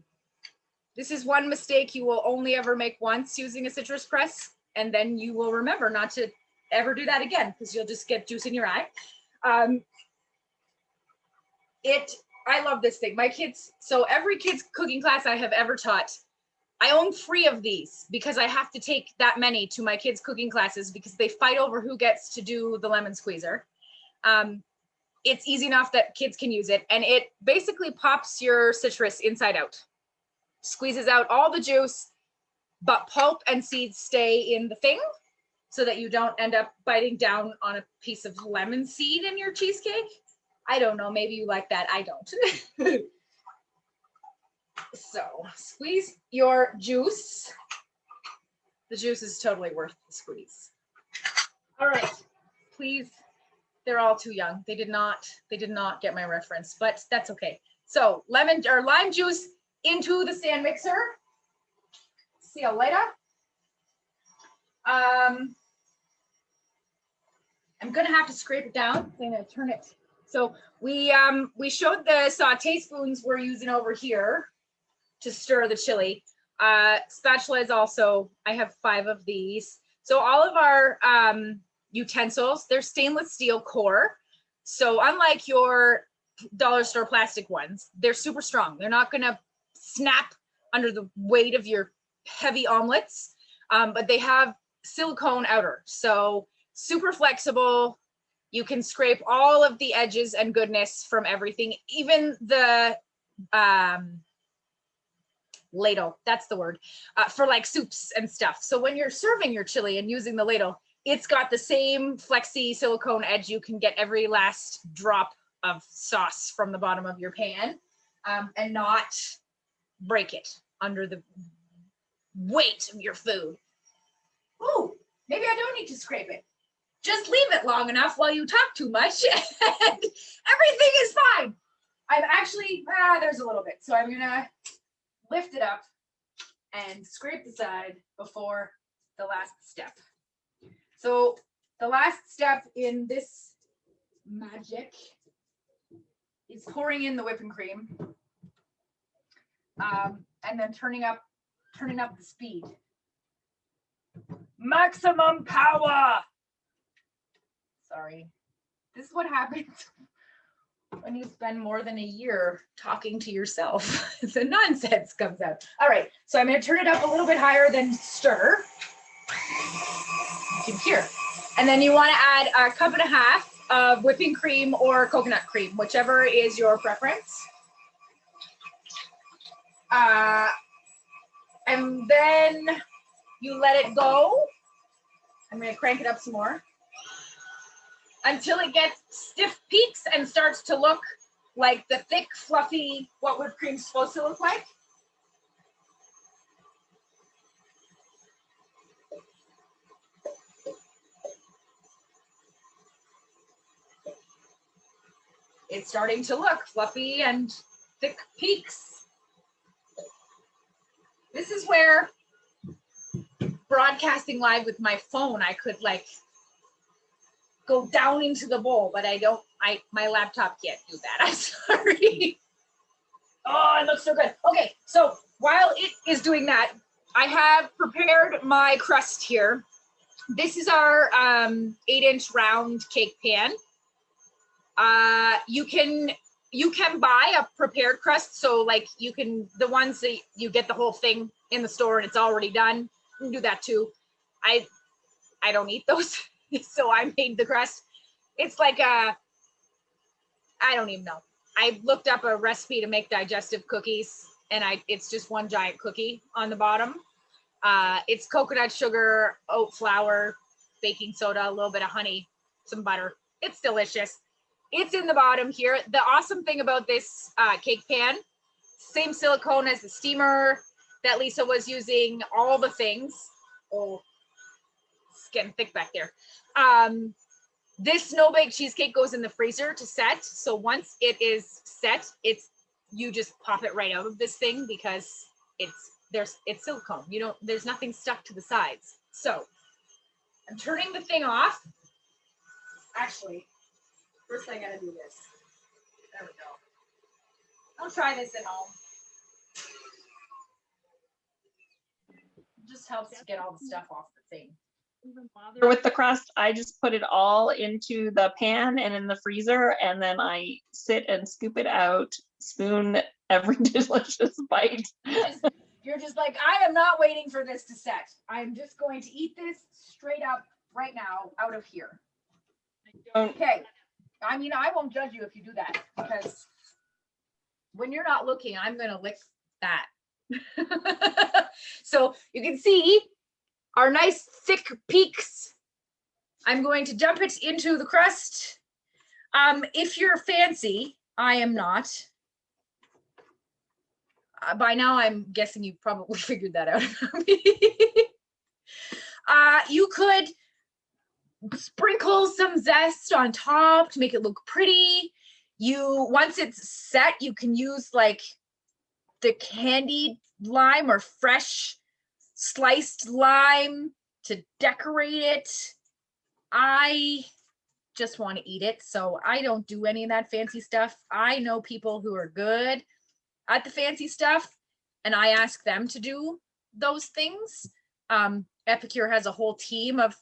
S1: This is one mistake you will only ever make once using a citrus press, and then you will remember not to ever do that again, because you'll just get juice in your eye. I love this thing. My kids, so every kid's cooking class I have ever taught, I own 3 of these because I have to take that many to my kids' cooking classes because they fight over who gets to do the lemon squeezer. It's easy enough that kids can use it, and it basically pops your citrus inside out, squeezes out all the juice, but pulp and seeds stay in the thing so that you don't end up biting down on a piece of lemon seed in your cheesecake. I don't know, maybe you like that, I don't. So squeeze your juice. The juice is totally worth the squeeze. All right, please. They're all too young. They did not get my reference, but that's okay. So lemon or lime juice into the stand mixer. See you later. I'm gonna have to scrape it down. I'm gonna turn it. So we showed the saute spoons we're using over here to stir the chili. Spatula is also, I have 5 of these. So all of our utensils, they're stainless steel core. So unlike your dollar store plastic ones, they're super strong. They're not gonna snap under the weight of your heavy omelets, but they have silicone outer. So super flexible. You can scrape all of the edges and goodness from everything, even the ladle, that's the word, for like soups and stuff. So when you're serving your chili and using the ladle, it's got the same flexy silicone edge. You can get every last drop of sauce from the bottom of your pan and not break it under the weight of your food. Oh, maybe I don't need to scrape it. Just leave it long enough while you talk too much and everything is fine. I'm actually, there's a little bit. So I'm gonna lift it up and scrape the side before the last step. So the last step in this magic is pouring in the whipping cream and then turning up the speed. Maximum power. Sorry. This is what happens when you spend more than a year talking to yourself. The nonsense comes out. All right, so I'm going to turn it up a little bit higher than stir. You can hear. And then you want to add a 1.5 cups of whipping cream or coconut cream, whichever is your preference. And then you let it go. I'm going to crank it up some more until it gets stiff peaks and starts to look like the thick, fluffy, what whipped cream's supposed to look like. It's starting to look fluffy and thick peaks. This is where broadcasting live with my phone, I could like go down into the bowl, but my laptop can't do that. I'm sorry. Oh, it looks so good. Okay, so while it is doing that, I have prepared my crust here. This is our 8-inch round cake pan. You can buy a prepared crust. So like the ones that you get the whole thing in the store and it's already done, you can do that too. I don't eat those. So I made the crust. It's like I don't even know. I looked up a recipe to make digestive cookies and it's just one giant cookie on the bottom. It's coconut sugar, oat flour, baking soda, a little bit of honey, some butter. It's delicious. It's in the bottom here. The awesome thing about this cake pan, same silicone as the steamer that Lisa was using, all the things. Oh, it's getting thick back there. This snow-baked cheesecake goes in the freezer to set. So once it is set, you just pop it right out of this thing because it's silicone. There's nothing stuck to the sides. So I'm turning the thing off. Actually, first I gotta do this. There we go. I'll try this at home. It just helps to get all the stuff off the thing.
S2: Even bother with the crust. I just put it all into the pan and in the freezer, and then I sit and scoop it out, spoon every delicious bite.
S1: You're just like, I am not waiting for this to set. I'm just going to eat this straight up right now out of here. Okay. I mean, I won't judge you if you do that because when you're not looking, I'm going to lick that. So you can see our nice thick peaks. I'm going to dump it into the crust. If you're fancy, I am not. By now, I'm guessing you probably figured that out. You could sprinkle some zest on top to make it look pretty. Once it's set, you can use like the candied lime or fresh sliced lime to decorate it. I just want to eat it, so I don't do any of that fancy stuff. I know people who are good at the fancy stuff, and I ask them to do those things. Epicure has a whole team of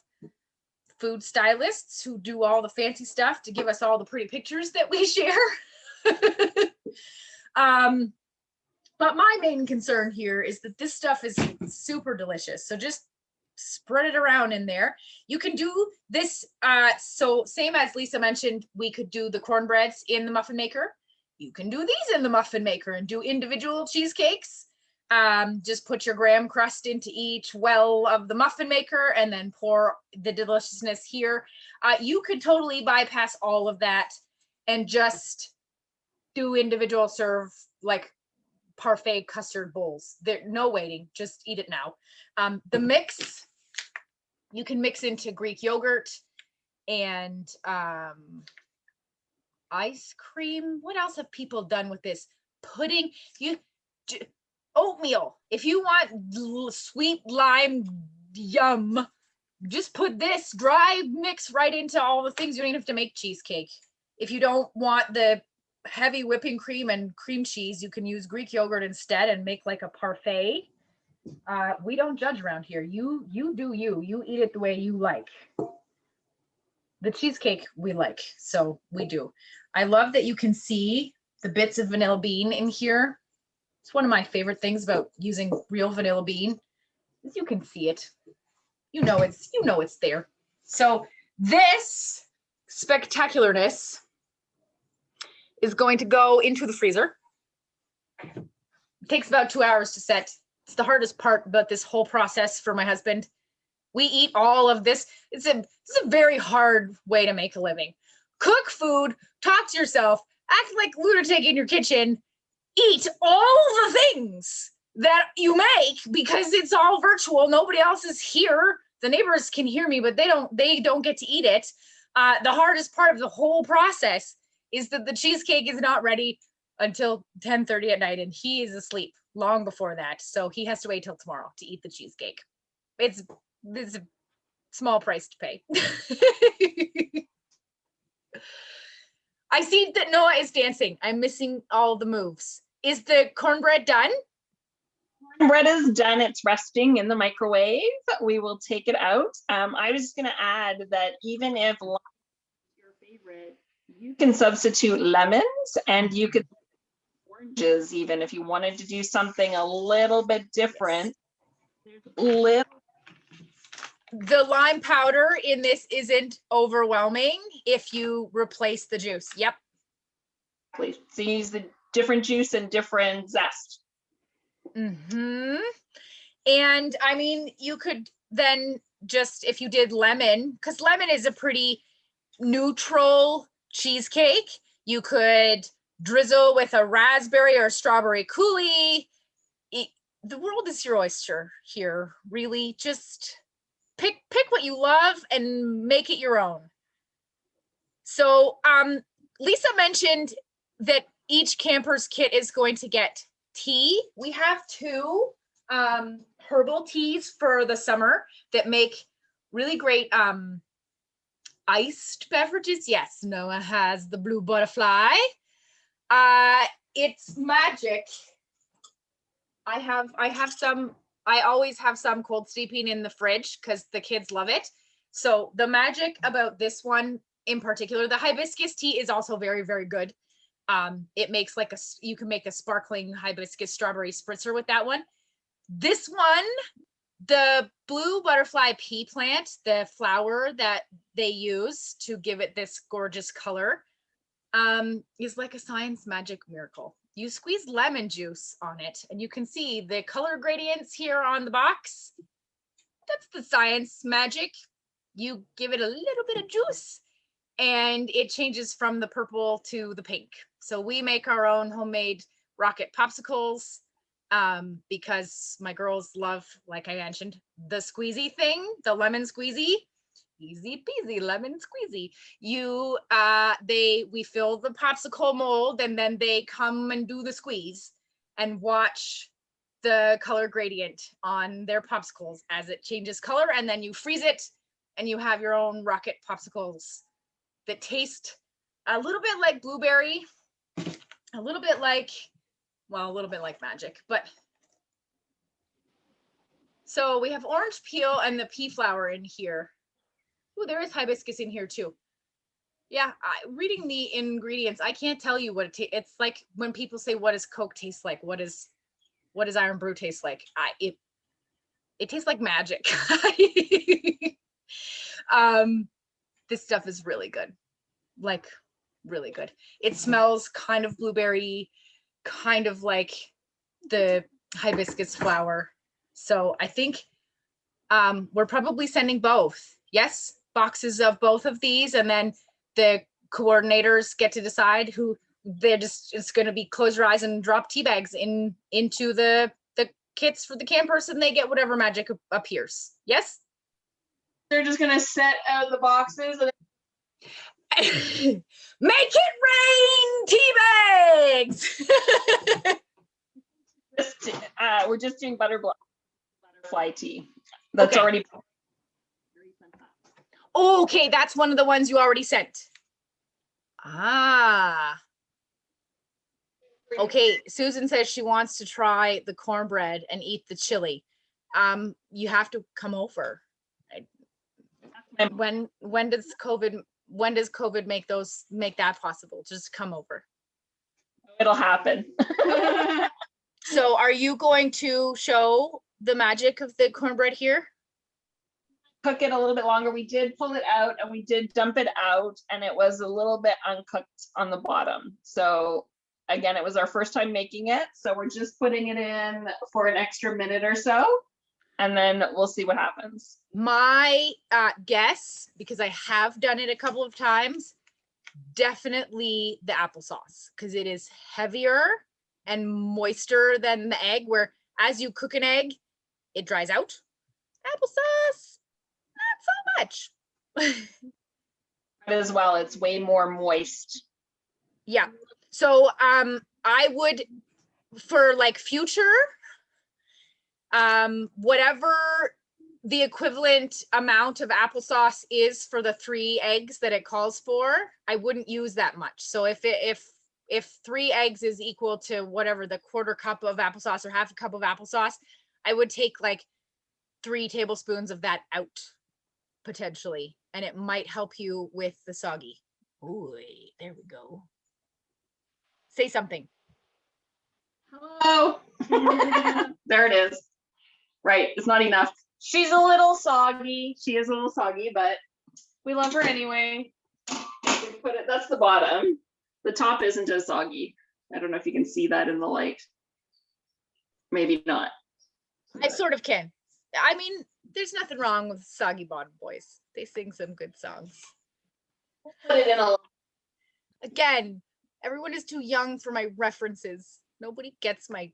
S1: food stylists who do all the fancy stuff to give us all the pretty pictures that we share. But my main concern here is that this stuff is super delicious. So just spread it around in there. You can do this. So same as Lisa mentioned, we could do the cornbreads in the muffin maker. You can do these in the muffin maker and do individual cheesecakes. Just put your graham crust into each well of the muffin maker and then pour the deliciousness here. You could totally bypass all of that and just do individual serve like parfait custard bowls. There, no waiting, just eat it now. The mix, you can mix into Greek yogurt and ice cream. What else have people done with this? Pudding, oatmeal. If you want sweet lime yum, just put this dry mix right into all the things. You don't even have to make cheesecake. If you don't want the heavy whipping cream and cream cheese, you can use Greek yogurt instead and make like a parfait. We don't judge around here. You do you eat it the way you like. The cheesecake we like, so we do. I love that you can see the bits of vanilla bean in here. It's one of my favorite things about using real vanilla bean is you can see it. You know it's there. So this spectacularness is going to go into the freezer. It takes about 2 hours to set. It's the hardest part about this whole process for my husband. We eat all of this. It's a very hard way to make a living. Cook food, talk to yourself, act like lunatic in your kitchen, eat all the things that you make because it's all virtual. Nobody else is here. The neighbors can hear me, but they don't get to eat it. The hardest part of the whole process is that the cheesecake is not ready until 10:30 at night, and he is asleep long before that. So he has to wait till tomorrow to eat the cheesecake. it's a small price to pay. I see that Noah is dancing. I'm missing all the moves. Is the cornbread done?
S2: Bread is done. It's resting in the microwave. We will take it out. I was just going to add that even if lime is your favorite, you can substitute lemons and you could oranges even if you wanted to do something a little bit different. Little.
S1: The lime powder in this isn't overwhelming if you replace the juice. Yep.
S2: So you use the different juice and different zest.
S1: Mm-hmm. And I mean, you could then just, if you did lemon, because lemon is a pretty neutral cheesecake, you could drizzle with a raspberry or strawberry coulis. The world is your oyster here, really. Just pick what you love and make it your own. So Lisa mentioned that each camper's kit is going to get tea. We have 2 herbal teas for the summer that make really great iced beverages. Yes, Noah has the blue butterfly. It's magic. I always have some cold steeping in the fridge because the kids love it. So the magic about this one in particular, the hibiscus tea is also very, very good. It makes like you can make a sparkling hibiscus strawberry spritzer with that one. This one, the blue butterfly pea plant, the flower that they use to give it this gorgeous color, is like a science magic miracle. You squeeze lemon juice on it and you can see the color gradients here on the box. That's the science magic. You give it a little bit of juice and it changes from the purple to the pink. So we make our own homemade rocket popsicles because my girls love, like I mentioned, the squeezy thing, the lemon squeezy. Easy peasy lemon squeezy. We fill the popsicle mold and then they come and do the squeeze and watch the color gradient on their popsicles as it changes color, and then you freeze it and you have your own rocket popsicles that taste a little bit like blueberry, a little bit like magic. But so we have orange peel and the pea flower in here. Oh, there is hibiscus in here too. Yeah, reading the ingredients, I can't tell you what it's like when people say, what does Coke taste like? What does Iron Brew taste like? It tastes like magic. This stuff is really good. Like really good. It smells kind of blueberry, kind of like the hibiscus flower. So I think we're probably sending both. Yes, boxes of both of these, and then the coordinators get to decide who it's going to be close your eyes and drop tea bags into the kits for the campers, and they get whatever magic appears. Yes,
S4: They're just gonna set out the boxes and
S1: make it rain tea bags.
S2: We're just doing butterfly tea. That's
S1: okay.
S2: Already.
S1: Okay, that's one of the ones you already sent. Ah. Okay, Susan says she wants to try the cornbread and eat the chili. You have to come over. When does COVID make that possible? Just come over.
S2: It'll happen.
S1: So are you going to show the magic of the cornbread here?
S2: Cook it a little bit longer. We did pull it out and we did dump it out, and it was a little bit uncooked on the bottom. So again, it was our first time making it. So we're just putting it in for an extra minute or so, and then we'll see what happens.
S1: My guess, because I have done it a couple of times, definitely the applesauce, because it is heavier and moister than the egg, where as you cook an egg, it dries out. Applesauce, not so much.
S2: As well, it's way more moist.
S1: Yeah. So I would, for like future, whatever the equivalent amount of applesauce is for the 3 eggs that it calls for, I wouldn't use that much. So if 3 eggs is equal to whatever the 1/4 cup of applesauce or 1/2 cup of applesauce, I would take like 3 tablespoons of that out potentially, and it might help you with the soggy. Ooh, there we go. Say something.
S2: Hello. There it is. Right, it's not enough. She's a little soggy. She is a little soggy, but
S4: We love her anyway.
S2: we put it, that's the bottom. The top isn't as soggy. I don't know if you can see that in the light. Maybe not.
S1: I sort of can. I mean, there's nothing wrong with Soggy Bottom Boys. They sing some good songs.
S2: Put it in a
S1: Again, everyone is too young for my references. Nobody gets my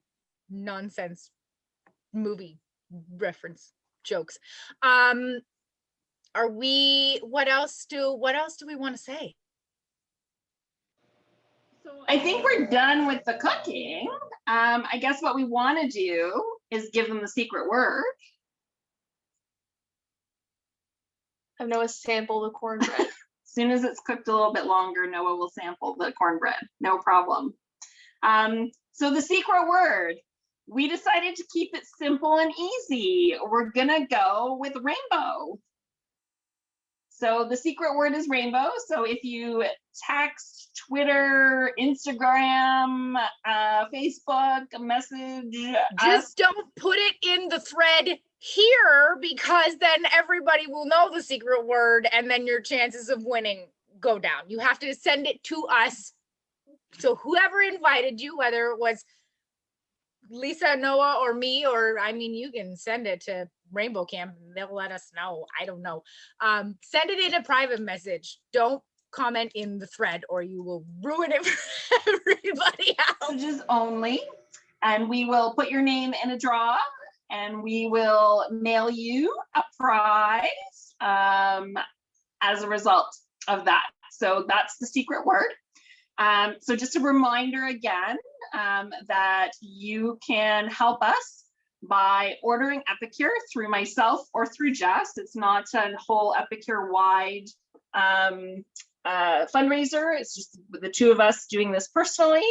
S1: nonsense movie reference jokes. Are we, what else do we want to say?
S2: So I think we're done with the cooking. I guess what we want to do is give them the secret word.
S4: Have Noah sample the cornbread.
S2: As soon as it's cooked a little bit longer, Noah will sample the cornbread. No problem. So the secret word, we decided to keep it simple and easy. We're gonna go with rainbow. So the secret word is rainbow. So if you text, Twitter, Instagram, Facebook, message
S1: Just don't put it in the thread here, because then everybody will know the secret word and then your chances of winning go down. You have to send it to us. So whoever invited you, whether it was Lisa, Noah, or me, or I mean, you can send it to Rainbow Camp and they'll let us know. I don't know. Send it in a private message. Don't comment in the thread or you will ruin it for everybody else.
S2: messages only, and we will put your name in a draw and we will mail you a prize as a result of that. So that's the secret word. So just a reminder again that you can help us by ordering Epicure through myself or through Jess. It's not a whole Epicure wide fundraiser. It's just the 2 of us doing this personally.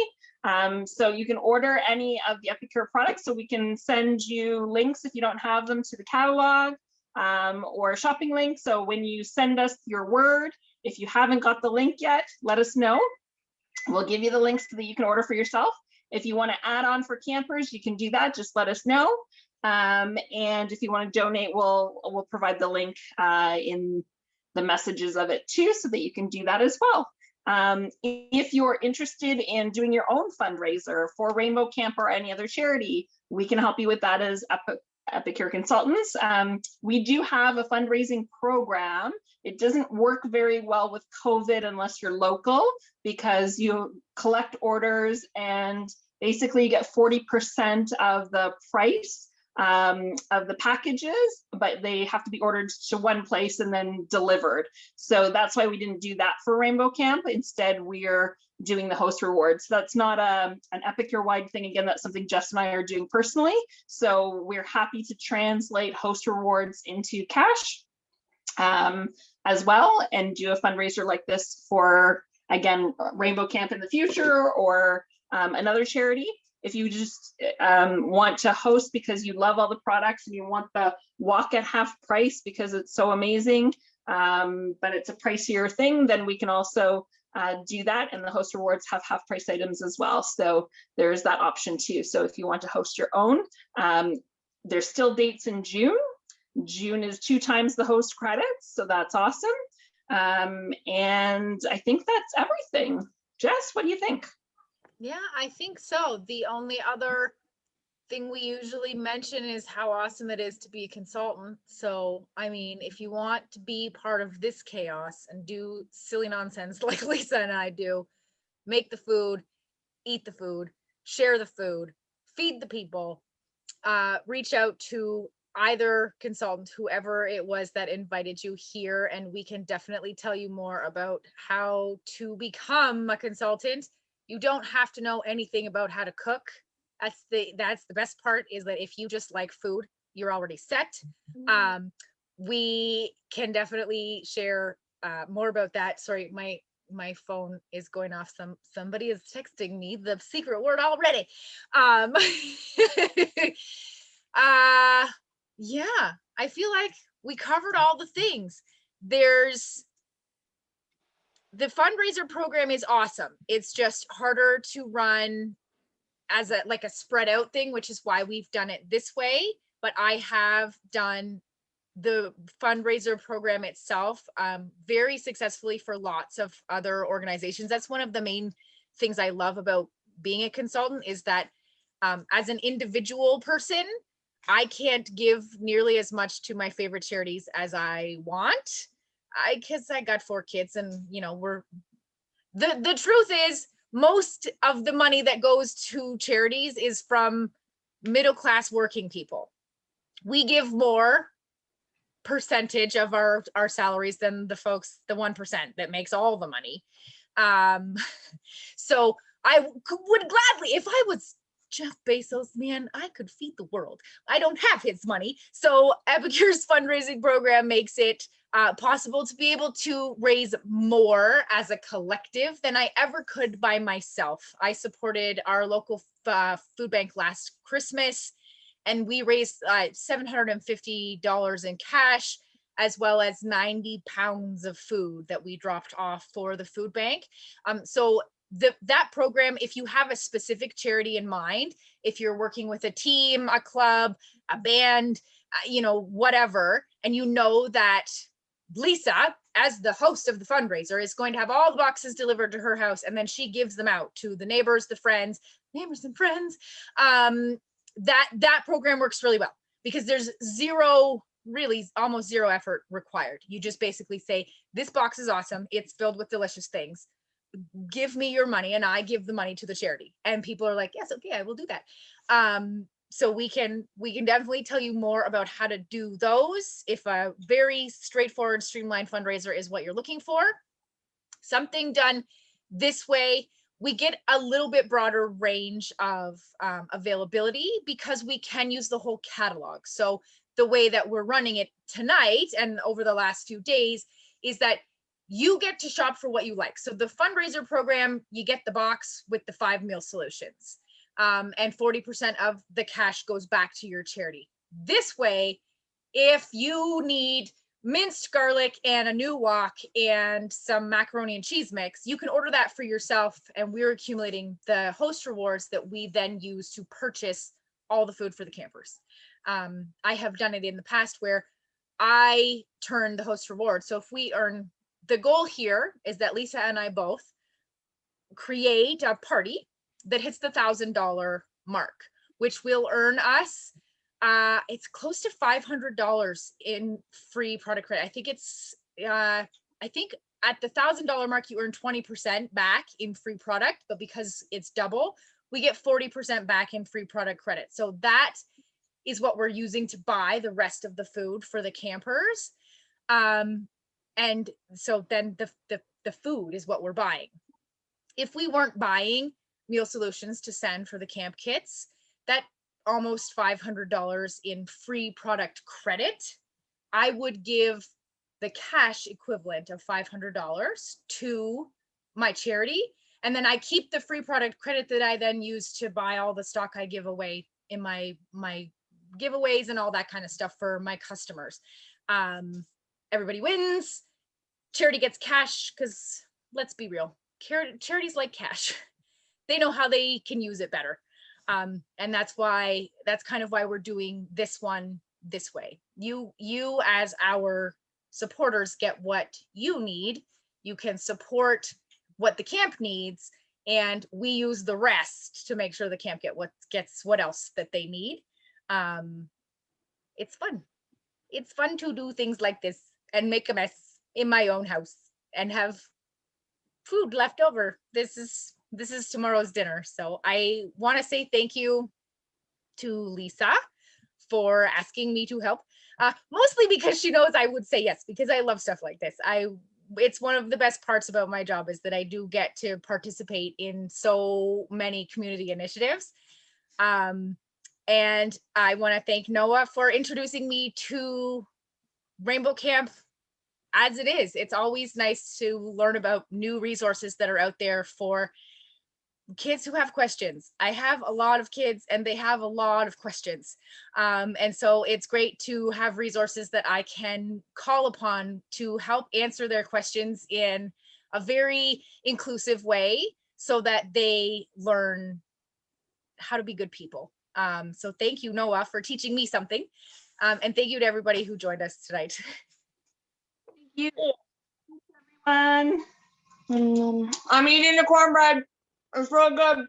S2: So you can order any of the Epicure products. So we can send you links if you don't have them to the catalog or a shopping link. So when you send us your word, if you haven't got the link yet, let us know. We'll give you the links so that you can order for yourself. If you want to add on for campers, you can do that. Just let us know. And if you want to donate, we'll provide the link in the messages of it too, so that you can do that as well. If you're interested in doing your own fundraiser for Rainbow Camp or any other charity, we can help you with that as Epicure consultants. We do have a fundraising program. It doesn't work very well with COVID unless you're local, because you collect orders and basically you get 40% of the price of the packages, but they have to be ordered to one place and then delivered. So that's why we didn't do that for Rainbow Camp. Instead, we're doing the host rewards. So that's not an Epicure wide thing. Again, that's something Jess and I are doing personally. So we're happy to translate host rewards into cash as well, and do a fundraiser like this for, again, Rainbow Camp in the future or another charity. If you just want to host because you love all the products and you want the walk at half price because it's so amazing, but it's a pricier thing, then we can also do that. And the host rewards have half price items as well. So there's that option too. So if you want to host your own, there's still dates in June. June is 2 times the host credits. So that's awesome. And I think that's everything. Jess, what do you think?
S1: Yeah, I think so. The only other thing we usually mention is how awesome it is to be a consultant. So, I mean, if you want to be part of this chaos and do silly nonsense like Lisa and I do, make the food, eat the food, share the food, feed the people, reach out to either consultant, whoever it was that invited you here, and we can definitely tell you more about how to become a consultant. You don't have to know anything about how to cook. That's the best part, is that if you just like food you're already set. We can definitely share more about that. Sorry, my phone is going off. Somebody is texting me the secret word already. Yeah, I feel like we covered all the things. There's the fundraiser program is awesome. It's just harder to run as a like a spread out thing, which is why we've done it this way. But I have done the fundraiser program itself very successfully for lots of other organizations. That's one of the main things I love about being a consultant, is that as an individual person, I can't give nearly as much to my favorite charities as I want. Because I got 4 kids, and you know, the truth is most of the money that goes to charities is from middle class working people. We give more percentage of our salaries than the folks, the 1% that makes all the money. So I would gladly, if I was Jeff Bezos, man, I could feed the world. I don't have his money. So Epicure's fundraising program makes it possible to be able to raise more as a collective than I ever could by myself. I supported our local food bank last Christmas, and we raised $750 in cash, as well as 90 pounds of food that we dropped off for the food bank. So that program, if you have a specific charity in mind, if you're working with a team, a club, a band, you know, whatever, and you know that Lisa, as the host of the fundraiser, is going to have all the boxes delivered to her house, and then she gives them out to the neighbors, the friends, neighbors and friends, that program works really well, because there's really almost zero effort required. You just basically say, this box is awesome, it's filled with delicious things, give me your money, and I give the money to the charity. And people are like, yes, okay, I will do that. So we can definitely tell you more about how to do those if a very straightforward, streamlined fundraiser is what you're looking for. Something done this way, we get a little bit broader range of availability, because we can use the whole catalog. So the way that we're running it tonight and over the last few days is that you get to shop for what you like. So the fundraiser program, you get the box with the 5 meal solutions, and 40% of the cash goes back to your charity. This way, if you need minced garlic and a new wok and some macaroni and cheese mix, you can order that for yourself, and we're accumulating the host rewards that we then use to purchase all the food for the campers. I have done it in the past where I turn the host reward. So if we earn, the goal here is that Lisa and I both create a party that hits the $1,000 mark, which will earn us it's close to $500 in free product credit. I think it's I think at the $1,000 mark you earn 20% back in free product, but because it's double, we get 40% back in free product credit. So that is what we're using to buy the rest of the food for the campers. And so then the food is what we're buying. If we weren't buying meal solutions to send for the camp kits, that almost $500 in free product credit, I would give the cash equivalent of $500 to my charity. And then I keep the free product credit that I then use to buy all the stock I give away in my giveaways and all that kind of stuff for my customers. Everybody wins. Charity gets cash, because let's be real, charities like cash. They know how they can use it better. And that's kind of why we're doing this one this way. You as our supporters get what you need. You can support what the camp needs, and we use the rest to make sure the camp gets what else that they need. It's fun. It's fun to do things like this and make a mess in my own house and have food left over. This is tomorrow's dinner. So I want to say thank you to Lisa for asking me to help, mostly because she knows I would say yes, because I love stuff like this. It's one of the best parts about my job is that I do get to participate in so many community initiatives. And I want to thank Noah for introducing me to Rainbow Camp as it is. It's always nice to learn about new resources that are out there for kids who have questions. I have a lot of kids and they have a lot of questions. And so it's great to have resources that I can call upon to help answer their questions in a very inclusive way so that they learn how to be good people. So thank you, Noah, for teaching me something. And thank you to everybody who joined us tonight.
S2: Thank you, everyone.
S4: I'm eating the cornbread. It's real good.